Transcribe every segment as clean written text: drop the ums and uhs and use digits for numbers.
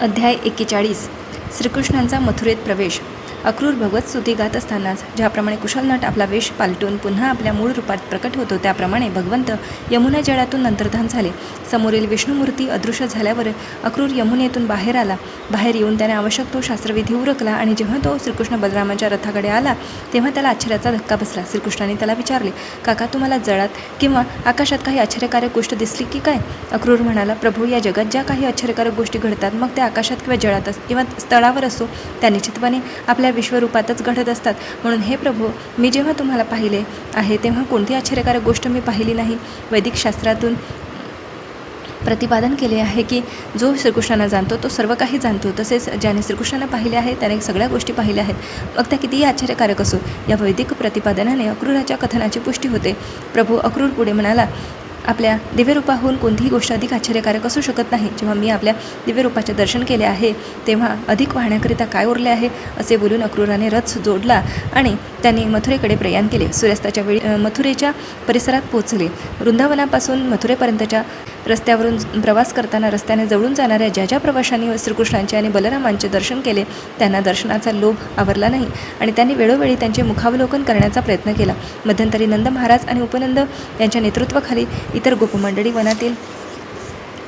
अध्याय 41 श्रीकृष्णांचा मथुरेत प्रवेश. अक्रूर भगवत स्तुती गात असतानाच ज्याप्रमाणे कुशल नट आपला वेश पालटून पुन्हा आपल्या मूळ रूपात प्रकट होतो, त्याप्रमाणे भगवंत यमुना जळातून अंतर्धान झाले. समोरील विष्णुमूर्ती अदृश्य झाल्यावर अक्रूर यमुनेतून बाहेर आला. बाहेर येऊन त्याने आवश्यक तो शास्त्रविधी उरकला आणि जेव्हा तो श्रीकृष्ण बलरामाच्या रथाकडे आला तेव्हा त्याला आश्चर्याचा धक्का बसला. श्रीकृष्णाने त्याला विचारले, काका, तुम्हाला जळात किंवा आकाशात काही आश्चर्यकारक गोष्ट दिसली की काय? अक्रूर म्हणाला, प्रभू, या जगात ज्या काही आश्चर्यकारक गोष्टी घडतात, मग त्या आकाशात किंवा जळात किंवा स्थळावर असो, त्या निश्चितपणे आपल्या विश्वरूपातच घडत असतात. म्हणून हे प्रभू, मी जेव्हा तुम्हाला पाहिले आहे तेव्हा कोणती आश्चर्यकारक गोष्ट मी पाहिली नाही. वैदिक शास्त्रातून प्रतिपादन केले आहे की जो श्रीकृष्णांना जाणतो तो सर्व काही जाणतो. तसेच ज्याने श्रीकृष्णांना पाहिले आहे त्याने सगळ्या गोष्टी पाहिल्या आहेत, मग त्या कितीही आश्चर्यकारक असो. या वैदिक प्रतिपादनाने अक्रूराच्या कथनाची पुष्टी होते. प्रभू, अक्रूर पुढे म्हणाला, आपल्या दिव्यरूपाहून कोणतीही गोष्ट अधिक आश्चर्यकारक असू शकत नाही. जेव्हा मी आपल्या दिव्यरूपाचे दर्शन केले आहे तेव्हा अधिक वाहण्याकरिता काय उरले आहे? असे बोलून अक्रूराने रथ जोडला आणि त्यांनी मथुरेकडे प्रयाण केले. सूर्यास्ताच्या वेळी मथुरेच्या परिसरात पोहोचले. वृंदावनापासून मथुरेपर्यंतच्या रस्त्यावरून प्रवास करताना रस्त्याने जवळून जाणाऱ्या ज्या प्रवाशांनी श्रीकृष्णांचे आणि बलरामांचे दर्शन केले त्यांना दर्शनाचा लोभ आवरला नाही आणि त्यांनी वेळोवेळी त्यांचे मुखावलोकन करण्याचा प्रयत्न केला. मध्यंतरी नंद महाराज आणि उपनंद यांच्या नेतृत्वाखाली इतर गोपमंडळी वनातील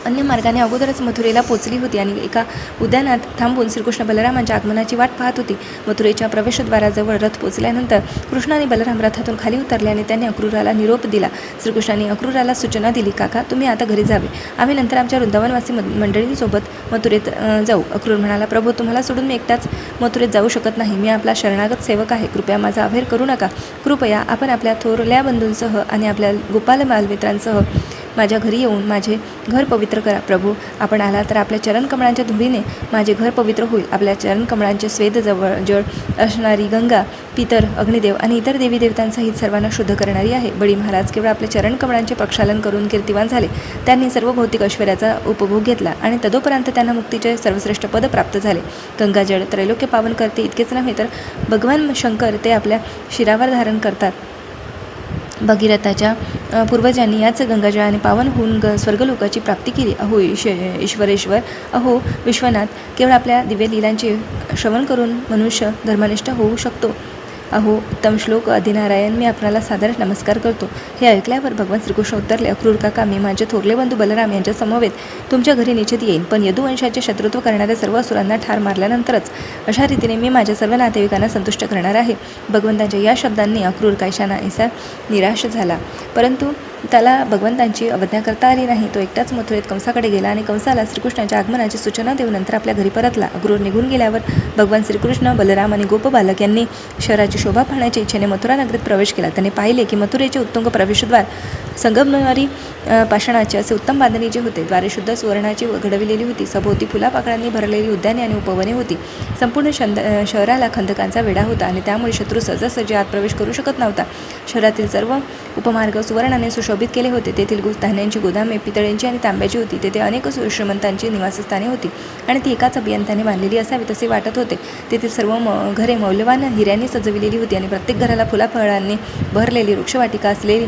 अन्य मार्गाने अगोदरच मथुरेला पोचली होती आणि एका उद्यानात थांबून श्रीकृष्ण बलरामांच्या आगमनाची वाट पाहत होती. मथुरेच्या प्रवेशद्वाराजवळ रथ पोचल्यानंतर कृष्ण आणि बलराम रथातून खाली उतरले आणि त्यांनी अक्रूराला निरोप दिला. श्रीकृष्णांनी अक्रूराला सूचना दिली, काका, तुम्ही आता घरी जावे. आम्ही नंतर आमच्या वृंदावनवासी मंडळींसोबत मथुरेत जाऊ. अक्रूर म्हणाला, प्रभू, तुम्हाला सोडून मी एकटाच मथुरेत जाऊ शकत नाही. मी आपला शरणागत सेवक आहे. कृपया माझा अभेर करू नका. कृपया आपण आपल्या थोरल्या बंधूंसह आणि आपल्या गोपाल बालमित्रांसह माझ्या घरी येऊन माझे घर पवित्र करा. प्रभू, आपण आला तर आपल्या चरणकमळांच्या धुळीने माझे घर पवित्र होईल. आपल्या चरणकमळांचे स्वेद जळ असणारी गंगा, पितर, अग्निदेव आणि इतर देवी देवतांसहित सर्वांना शुद्ध करणारी आहे. बळी महाराज केवळ आपल्या चरणकमळांचे प्रक्षालन करून कीर्तिवान झाले. त्यांनी सर्व भौतिक ऐश्वर्याचा उपभोग घेतला आणि तदोपरांत त्यांना मुक्तीचे सर्वश्रेष्ठ पद प्राप्त झाले. गंगाजळ त्रैलोक्य पावन करते. इतकेच नव्हे तर भगवान शंकर ते आपल्या शिरावर धारण करतात. भगीरथाच्या पूर्वजांनी याच गंगाजळाने पावन होऊन स्वर्गलोकाची प्राप्ती केली. अहो ईश्वरेश्वर, अहो विश्वनाथ, केवळ आपल्या दिव्य लीलांचे श्रवण करून मनुष्य धर्मनिष्ठ होऊ शकतो. अहो उत्तम श्लोक आदिनारायण, मी आपणाला सादर नमस्कार करतो. हे ऐकल्यावर भगवान श्रीकृष्ण उत्तरले, अक्रूर काका, मी माझे थोरले बंधू बलराम यांच्या समवेत तुमच्या घरी निश्चित येईन, पण यदुवंशाचे शत्रुत्व करणाऱ्या सर्व असुरांना ठार मारल्यानंतरच. अशा रीतीने मी माझ्या सर्व नातेवाईकांना संतुष्ट करणार आहे. भगवंतांच्या या शब्दांनी अक्रूर कायशा नाहीसा निराश झाला, परंतु त्याला भगवंतांची अवज्ञा करता आली नाही. तो एकटाच मथुरेत कंसाकडे गेला आणि कंसाला श्रीकृष्णाच्या आगमनाची सूचना देऊन नंतर आपल्या घरी परतला. अक्रूर निघून गेल्यावर भगवान श्रीकृष्ण, बलराम आणि गोपबालक यांनी शहराची शोभा पाहण्याच्या इच्छेने मथुरा नगरीत प्रवेश केला. त्यांनी पाहिले की मथुरेचे उत्तुंग प्रवेशद्वार संगमरवरी पाषाणाचे असे उत्तम बांधणीचे होते. द्वारे शुद्ध सुवर्णाची घडविलेली होती. सभोवती फुलापाकळांनी भरलेली उद्याने आणि उपवने होती. संपूर्ण शहराला खंदकांचा वेढा होता आणि त्यामुळे शत्रू सहजासहजी आत प्रवेश करू शकत नव्हता. शहरातील सर्व उपमार्ग सुवर्णाने सुशोभित केले होते. तेथील धान्यांची गोदामे पितळेंची आणि तांब्याची होती. तेथे अनेक श्रीमंतांची निवासस्थाने होती आणि ती एकाच अभियंत्याने बांधलेली असावी तसे वाटत होते. तेथील सर्व घरे मौल्यवान हिऱ्यांनी सजविलेली होती आणि प्रत्येक घराला फुलाफळांनी भरलेली वृक्षवाटिका असलेली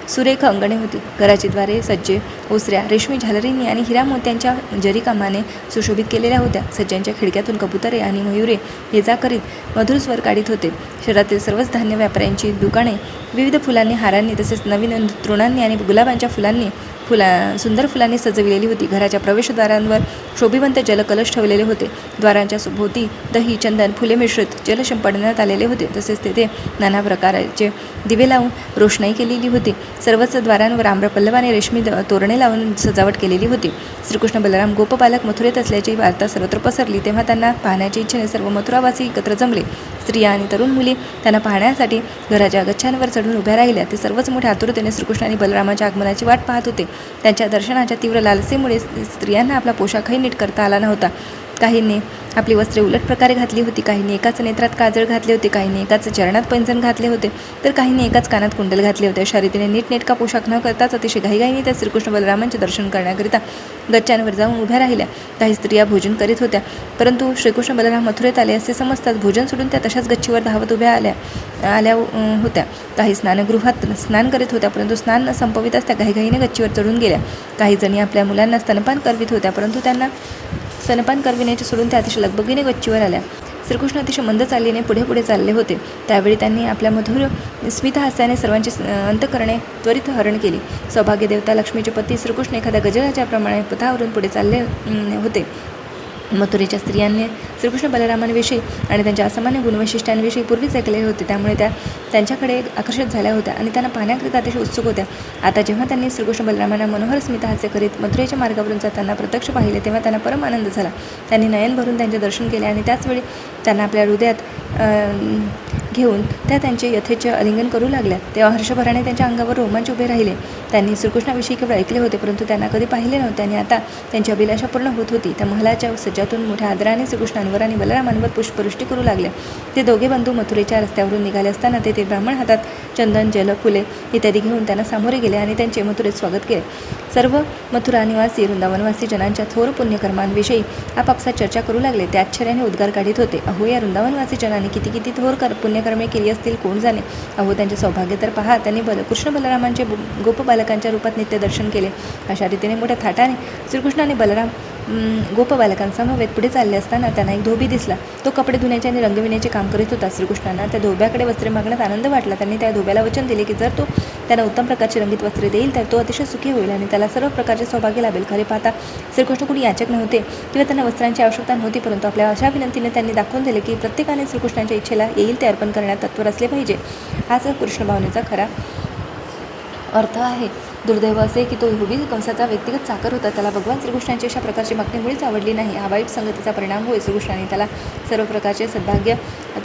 सुरेख अंगणे होती. घराची द्वारे सज्जे ओसऱ्या रेशमी झालरींनी आणि हिरा मोत्यांच्या जरीकामाने सुशोभित केलेल्या होत्या. सज्जांच्या खिडक्यातून कबुतरे आणि मयुरे ये जा करीत मधुर स्वर काढीत होते. शहरातील सर्वच धान्य व्यापाऱ्यांची दुकाने विविध फुलांनी, हारांनी तसेच नवीन तृणांनी आणि गुलाबांच्या सुंदर फुलांनी सजविलेली होती. घराच्या प्रवेशद्वारांवर शोभिवंत जलकलश ठेवलेले होते. द्वारांच्या भोवती दही, चंदन, फुले मिश्रित जल शिंपडण्यात आलेले होते. तसेच तेथे नाना प्रकारचे दिवे लावून रोषणाई केलेली होती. सर्वच द्वारांवर आम्रपल्लवाने रेशमी तोरणे लावून सजावट केलेली होती. श्रीकृष्ण बलराम गोपबालक मथुरेत असल्याची वार्ता सर्वत्र पसरली तेव्हा त्यांना पाहण्याच्या इच्छेने सर्व मथुरावासी एकत्र जमले. स्त्रिया आणि तरुण मुली त्यांना पाहण्यासाठी घराच्या गच्छांवर चढून उभ्या राहिल्या. ते सर्वच मोठ्या आतुरतेने श्रीकृष्ण आणि बलरामाच्या आगमनाची वाट पाहत होते. त्यांच्या दर्शनाच्या तीव्र लालसेमुळे स्त्रियांना आपला पोशाखही नीट करता आला नव्हता. काहींनी आपली वस्त्रे उलट प्रकारे घातली होती. काहींनी एकाच नेत्रात काजळ घातले होते, काहींनी एकाच चरणात पैंजण घातले होते, तर काहींनी एकाच कानात कुंडल घातले होते. अशा रीतीने नीटनेटका पोशाख न करताच अतिशय घाईघाईने त्या श्रीकृष्ण बलरामांचे दर्शन करण्याकरिता गच्चांवर जाऊन उभ्या राहिल्या. काही स्त्रिया भोजन करीत होत्या, परंतु श्रीकृष्ण बलराम मथुरेत आले असे समजताच भोजन सोडून त्या तशाच गच्चीवर धावत उभ्या आल्या होत्या. काही स्नानगृहात स्नान करीत होत्या, परंतु स्नान संपविताच त्या घाईघाईने गच्चीवर चढून गेल्या. काही जणी आपल्या मुलांना स्तनपान करवित होत्या, परंतु त्यांना स्तनपान करविण्याचे सोडून त्या अतिशय लगबगीने गच्चीवर आल्या. श्रीकृष्ण अतिशय मंद चालीने पुढे पुढे चालले होते. त्यावेळी त्यांनी आपल्या मधुर स्मितहास्याने सर्वांची अंतःकरणे त्वरित हरण केली. सौभाग्य देवता लक्ष्मीचे पती श्रीकृष्ण एखाद्या गजराच्याप्रमाणे पथावरून पुढे चालले होते. मथुरेच्या स्त्रियांनी श्रीकृष्ण बलरामांविषयी आणि त्यांच्या असामान्य गुणवैशिष्ट्यांविषयी पूर्वीच ऐकले होते, त्यामुळे त्या त्यांच्याकडे आकर्षित झाल्या होत्या आणि त्यांना पाहण्याकरिता अतिशय उत्सुक होत्या. आता जेव्हा त्यांनी श्रीकृष्ण बलरामांना मनोहर स्मितहास्य करीत मथुरेच्या मार्गावरून जाताना प्रत्यक्ष पाहिले, तेव्हा त्यांना परम आनंद झाला. त्यांनी नयन भरून त्यांचे दर्शन केले आणि त्याचवेळी त्यांना आपल्या हृदयात घेऊन त्या त्यांचे यथेच्छ आलिंगन करू लागल्या. तेव्हा हर्षभराने त्यांच्या अंगावर रोमांच उभे राहिले. त्यांनी श्रीकृष्णाविषयी केवळ ऐकले होते, परंतु त्यांना कधी पाहिले नव्हते आणि आता त्यांची अभिलाषा पूर्ण होत होती. त्या महलाच्या सज्जातून मोठ्या आदराने श्रीकृष्णांवर आणि बलरामांवर पुष्पवृष्टी करू लागले. ते दोघे बंधू मथुरेच्या रस्त्यावरून निघाले असताना ते ब्राह्मण हातात चंदन, जल, फुले इत्यादी घेऊन त्यांना सामोरे गेले आणि त्यांचे मथुरेत स्वागत केले. सर्व मथुरा निवासी, वृंदावनवासी जनांच्या थोर पुण्यकर्मांविषयी आपापसात चर्चा करू लागले. ते आश्चर्याने उद्गार काढीत होते. अहो, या वृंदावनवासी जनांनी किती किती थोर पुण्यकर्मे केली असतील, कोण जाणे. अहो, त्यांचे सौभाग्य तर पहा. त्यांनी कृष्ण बलरामांचे गोप बालकांच्या रूपात नित्य दर्शन केले. अशा रीतीने मोठ्या थाटाने श्रीकृष्ण आणि बलराम गोप बालकांसमवेत पुढे चालले असताना त्यांना एक धोबी दिसला. तो कपडे धुण्याचे आणि रंगविण्याचे काम करीत होता. श्रीकृष्णांना त्या धोब्याकडे वस्त्रे मागण्यात आनंद वाटला. त्यांनी त्या धोब्याला वचन दिले की जर तो त्यांना उत्तम प्रकारची रंगीत वस्त्रे देईल तर तो अतिशय सुखी होईल आणि त्याला सर्व प्रकारचे सौभाग्य लाभेल. खरे पाहता श्रीकृष्ण कुणी याचक नव्हते किंवा त्यांना वस्त्रांची आवश्यकता नव्हती, परंतु आपल्या अशा विनंतीने त्यांनी दाखवून दिले की प्रत्येकाने श्रीकृष्णांच्या इच्छेला येईल ते अर्पण करण्यात तत्पर असले पाहिजे. हाच कृष्ण भावनेचा खरा अर्थ आहे. दुर्दैव असे की तो धोबी कंसाचा व्यक्तिगत चाकर होता. त्याला भगवान श्रीकृष्णांची अशा प्रकारची मागणी मुळीच आवडली नाही. हा वाईट संगतीचा परिणाम होय. श्रीकृष्णाने त्याला सर्व प्रकारचे सद्भाग्य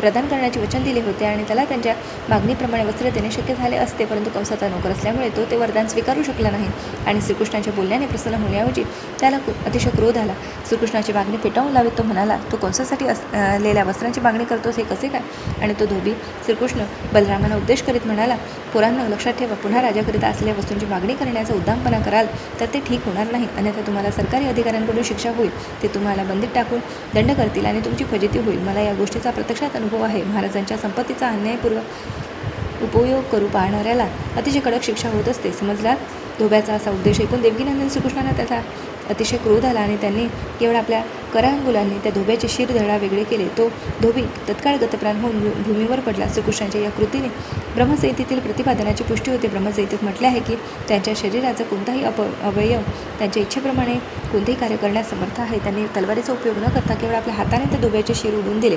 प्रदान करण्याचे वचन दिले होते आणि त्याला त्यांच्या मागणीप्रमाणे वस्त्र देणे शक्य झाले असते, परंतु कंसाचा नोकर असल्यामुळे तो ते वरदान स्वीकारू शकला नाही आणि श्रीकृष्णाच्या बोलण्याने प्रसन्न होण्याऐवजी त्याला अतिशय क्रोध आला. श्रीकृष्णाची मागणी पेटावून लावत तो म्हणाला, तो कंसासाठी असलेल्या वस्त्रांची मागणी करतोस हे कसे काय. आणि तो धोबी श्रीकृष्ण बलरामांना उद्देश करीत म्हणाला, पोरांना लक्षात ठेवा, पुन्हा राजाकरिता असलेल्या वस्तूंची मागणी करण्याचा उद्दामपणा कराल तर ते ठीक होणार नाही, अन्यथा तुम्हाला सरकारी अधिकाऱ्यांकडून शिक्षा होईल. ते तुम्हाला बंदीत टाकून दंड करतील आणि तुमची फजिती होईल. मला या गोष्टीचा प्रत्यक्षात अनुभव आहे. महाराजांच्या संपत्तीचा अन्यायपूर्वक उपयोग करू पाहणाऱ्याला अतिशय कडक शिक्षा होत असते. समजला. धोब्याचा असा उद्देश ऐकून देवकीनंदन श्रीकृष्णांना त्याचा अतिशय क्रोध आला आणि त्यांनी केवळ आपल्या करांगुलांनी त्या धोब्याचे शिरधडा वेगळे केले. तो धोबी तत्काळ गतप्राण होऊन भूमीवर पडला. श्रीकृष्णांच्या या कृतीने ब्रह्मसंहितेतील प्रतिपादनाची पुष्टी होते. ब्रह्मसंहितेत म्हटले आहे की त्यांच्या शरीराचा कोणताही अवयव त्यांच्या इच्छेप्रमाणे कोणतेही कार्य करण्यास समर्थ आहे. त्यांनी तलवारीचा उपयोग न करता केवळ आपल्या हाताने त्या धोब्याचे शिर उडवून दिले.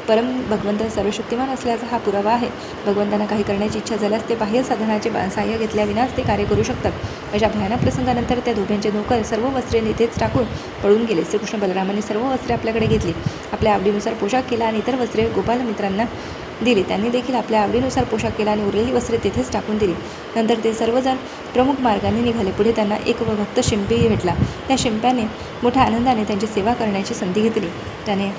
परम भगवंत सर्वशक्तिमान असल्याचा हा पुरावा आहे. भगवंतांना काही करण्याची इच्छा झाल्यास ते बाह्य साधनाचे सहाय्य घेतल्याविनाच ते कार्य करू शकतात. अशा भयानक प्रसंगानंतर त्या धोब्यांचे नोकर सर्व वस्त्रे निथेच टाकून पळून गेले. श्रीकृष्ण बलरामांनी सर्व वस्त्रे आपल्याकडे घेतली, आपल्या आवडीनुसार पोशाख केला आणि इतर वस्त्रे गोपाल मित्रांना दिली. त्यांनी देखील आपल्या आवडीनुसार पोशाख केला आणि उरलेली वस्त्रे तेथेच टाकून दिली. नंतर ते सर्वजण प्रमुख मार्गाने निघाले. पुढे त्यांना एक भक्त शिंपी भेटला. त्या शिंप्याने मोठ्या आनंदाने त्यांची सेवा करण्याची संधी घेतली. त्याने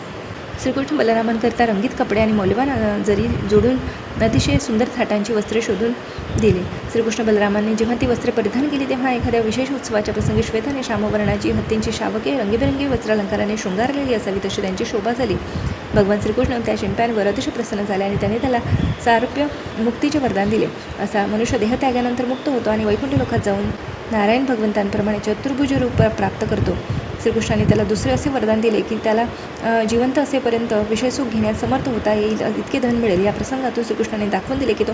श्रीकृष्ण बलरामांकरिता रंगीत कपडे आणि मौल्यवान जरी जोडून अतिशय सुंदर थाटांची वस्त्रे शोधून दिली. श्रीकृष्ण बलरामांनी जेव्हा ती वस्त्रे परिधान केली तेव्हा एखाद्या विशेष उत्सवाच्या प्रसंगी श्वेत आणि श्यामवर्णाची हत्तींची शावके रंगीबेरंगी वस्त्रालंकाराने शृंगारलेली असावी तशी त्यांची शोभा झाली. भगवान श्रीकृष्ण त्या शिंप्यांवर अतिशय प्रसन्न झाले आणि त्यांनी त्याला सारूप्य मुक्तीचे वरदान दिले. असा मनुष्य देहत्यागानंतर मुक्त होतो आणि वैकुंठ लोकात जाऊन नारायण भगवंतांप्रमाणे चतुर्भुज रूप प्राप्त करतो. श्रीकृष्णाने त्याला दुसरे असे वरदान दिले की त्याला जिवंत असेपर्यंत विषयसुख घेण्यात समर्थ होता येईल इतके धन मिळेल. या प्रसंगातून श्रीकृष्णाने दाखवून दिले की तो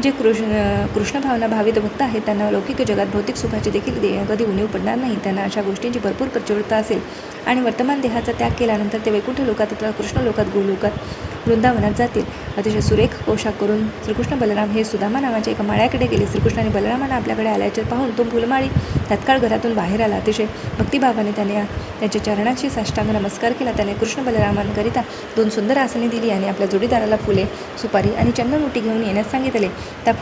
जे कृष्ण भावना भावित भक्त आहेत त्यांना लौकिक जगात भौतिक सुखाची देखील कधी उणीव पडणार नाही. त्यांना अशा गोष्टींची भरपूर प्रचुरता असेल आणि वर्तमान देहाचा त्याग केल्यानंतर ते वैकुंठ लोकात अथवा कृष्ण लोकात गोलोकात वृंदावनात जातील. अतिशय सुरेख पोशाख करून श्रीकृष्ण बलराम हे सुदामा नावाच्या एका माळ्याकडे गेले. श्रीकृष्णाने बलरामांना आपल्याकडे आल्याचे पाहून तो फुलमाळी तत्काळ घरातून बाहेर आला. अतिशय भक्तिभावाने त्याने त्यांच्या चरणाची साष्टांग नमस्कार केला. त्याने कृष्ण बलरामांकरिता 2 सुंदर आसने दिली आणि आपल्या जोडीदाराला फुले, सुपारी आणि चंदनउटी घेऊन येण्यास सांगितले. त्या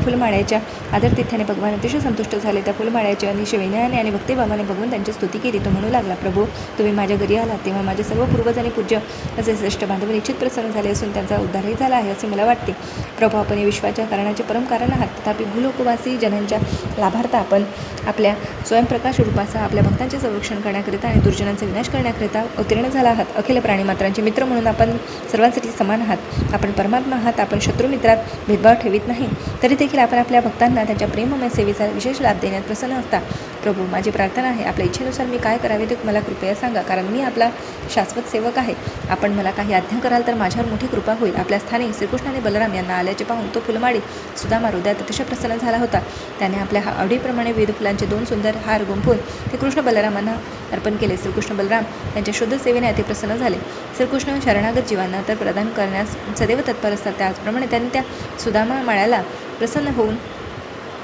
फुलमाळ्याच्या आदरतिथ्याने भगवान अतिशय संतुष्ट झाले. त्या फुलमाळ्याच्या अतिशय विनयाने आणि भक्तिभावाने भगवान त्यांची स्तुती केली. तो म्हणू लागला, प्रभू, तुम्ही माझ्या घरी आलात तेव्हा माझे सर्व पूर्वज आणि पूज्य असे श्रेष्ठ बांधव निश्चित प्रसन्न झाले असून त्यांचा उद्धारही झाला आहे असे मला वाटते. प्रभू, आपण या विश्वाच्या कारणाचे परम कारण आहात. तथापि भूलोकवासी जनांच्या लाभार्थ आपण आपल्या स्वयंप्रकाश रूपासह आपल्या भक्तांचे संरक्षण करण्याकरिता आणि दुर्जनांचा विनाश करण्याकरिता अवतीर्ण झाला आहात. अखिल प्राणीमात्रांचे मित्र म्हणून आपण सर्वांसाठी समान आहात. आपण परमात्मा आहात. आपण शत्रुमित्रात भेदभाव ठेवित नाही. तरी देखील आपण आपल्या भक्तांना त्यांच्या प्रेममय सेवेचा विशेष लाभ देण्यात प्रसन्न असता. प्रभू, माझी प्रार्थना आहे, आपल्या इच्छेनुसार मी काय करावे ते मला कृपया सांगा, कारण मी आपला शाश्वत सेवक आहे. आपण मला काही आज्ञा कराल तर माझ्यावर मोठी कृपा होईल. आपल्या स्थानी श्रीकृष्णाने बलराम यांना आल्याचे पाहून तो फुलमाडी सुदामा हृदयात अतिशय प्रसन्न झाला होता. त्याने आपल्या आवडीप्रमाणे विविध फुलांचे 2 सुंदर हार गुंफून ते कृष्ण बलरामांना अर्पण केले. श्रीकृष्ण बलराम त्यांच्या शुद्ध सेवेने अति प्रसन्न झाले. श्रीकृष्ण शरणागत जीवांना तर प्रदान करण्यास सदैव तत्पर असतात. त्याचप्रमाणे त्यांनी त्या सुदामा माळ्याला प्रसन्न होऊन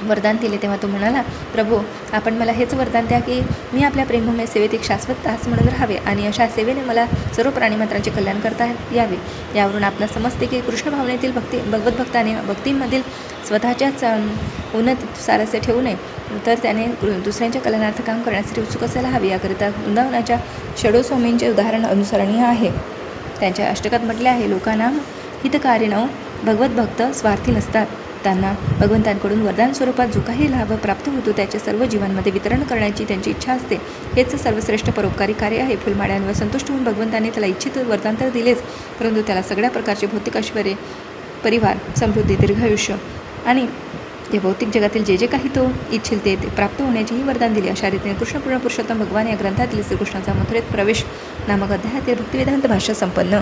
वरदान दिले. तेव्हा तो म्हणाला, प्रभू, आपण मला हेच वरदान द्या की मी आपल्या प्रेममय सेवेत एक शाश्वत दास म्हणून राहावे आणि अशा सेवेने मला सर्व प्राणीमात्रांचे कल्याण करता यावे. यावरून आपणास समजते की कृष्ण भावनेतील भगवत भक्ताने भक्तीमधील स्वतःच्याच उन्नत सारस्य ठेवू नये, तर त्याने दुसऱ्यांच्या कल्याणार्थ काम करण्यासाठी उत्सुक असायला हवे. याकरिता वृंदावनाच्या षडोस्वामींचे उदाहरण अनुसरणीय आहे. त्यांच्या अष्टकात म्हटले आहे, लोकांना हितकारिणो भगवत भक्त स्वार्थी नसतात. त्यांना भगवंतांकडून वरदान स्वरूपात जो काही लाभ प्राप्त होतो त्याचे सर्व जीवांमध्ये वितरण करण्याची त्यांची इच्छा असते. हेच सर्वश्रेष्ठ परोपकारी कार्य आहे. फुलमाड्यांवर संतुष्ट होऊन भगवंतांनी त्याला इच्छित वरदान तर दिलेच, परंतु त्याला सगळ्या प्रकारचे भौतिक ऐश्वर्य, परिवार, समृद्धी, दीर्घायुष्य आणि या भौतिक जगातील जे काही तो इच्छिल ते प्राप्त होण्याचेही वरदान दिले. अशा रीतीने कृष्णपूर्ण पुरुषोत्तम भगवान या ग्रंथातील श्रीकृष्णाचा मथुरेत प्रवेश नामक अध्यायातील भक्तिवेदांत भाष्य संपन्न.